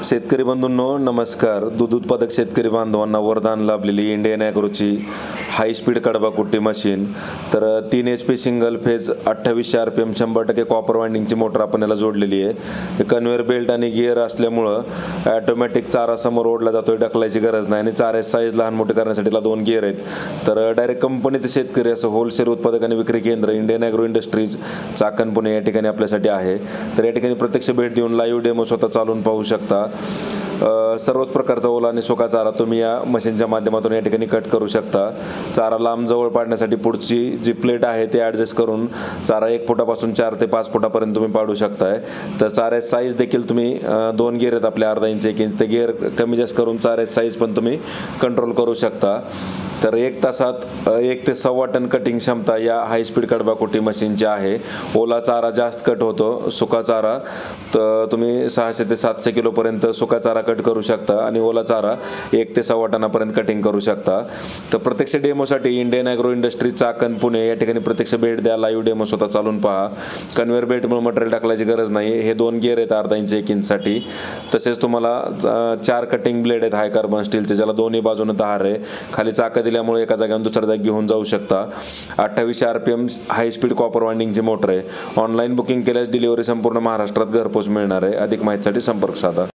शेतकरी बंधूंनो नमस्कार. दूध उत्पादक शेतकरी बांधवांना वरदान लाभलेली इंडियन ॲग्रोची हाय स्पीड कडबा कुट्टी मशीन. तर 3 HP single phase 2800 RPM 100% copper वाइंडिंगची मोटर आपण याला जोडलेली आहे. कन्व्हेअर बेल्ट आणि गिअर असल्यामुळं ॲटोमॅटिक चारा समोर ओढला जातोय, ढकलायची गरज नाही आणि चाऱ्याची साईज लहान मोठी करण्यासाठी 2 गिअर आहेत. तर डायरेक्ट कंपनी ते शेतकरी असं होलसेल उत्पादक आणि विक्री केंद्र Indian agro industries Chakan Pune या ठिकाणी आपल्यासाठी आहे. तर या ठिकाणी प्रत्यक्ष भेट देऊन लाईव्ह डेमो स्वतः चालून पाहू शकता. सर्वच प्रकारचा ओला आणि सुका चारा तुम्ही या मशीनच्या माध्यमातून या ठिकाणी कट करू शकता. चारा लांब जवळ पाडण्यासाठी पुढची जी प्लेट आहे ते ॲडजस्ट करून चारा 1 फुटापासून 4 ते 5 फुटापर्यंत तुम्ही पाडू शकताय. तर चाऱ्याची साईज देखील तुम्ही 2 गिअर आहेत आपले, अर्धा इंच 1 इंच, ते गिअर कमी जास्त करून चाऱ्याची साईज पण तुम्ही कंट्रोल करू शकता. तर 1 तासात 1 ते 1.25 टन कटिंग क्षमता या हाय स्पीड कडबा कुट्टी मशीनची आहे. ओला चारा जास्त कट होतो, सुका चारा तर तुम्ही 600 ते 700 किलोपर्यंत सुका चारा कट करू शकता आणि ओला चारा 1 ते 1.25 टनापर्यंत कटिंग करू शकता. तर प्रत्यक्ष डेमोसाठी Indian agro industry Chakan Pune या ठिकाणी प्रत्यक्ष भेट द्या, लाईव्ह डेमो स्वतः चालून पहा. कन्व्हेअर बेल्टमुळे मटेरियल टाकल्याची गरज नाही. हे 2 गिअर आहेत अर्धा इंच 1 इंचसाठी. तसेच तुम्हाला 4 कटिंग ब्लेड आहेत हाय कार्बन स्टीलचे, ज्याला दोन्ही बाजूने धार आहे. खाली चाकं दिल्यामुळे एका जागेवरून दुसऱ्या जागी घेऊन जाऊ शकता. 2800 RPM हाय स्पीड कॉपर वाइंडिंगची मोटर आहे. ऑनलाईन बुकिंग केल्यास डिलिव्हरी संपूर्ण महाराष्ट्रात घरपोच मिळणार आहे. अधिक माहितीसाठी संपर्क साधा.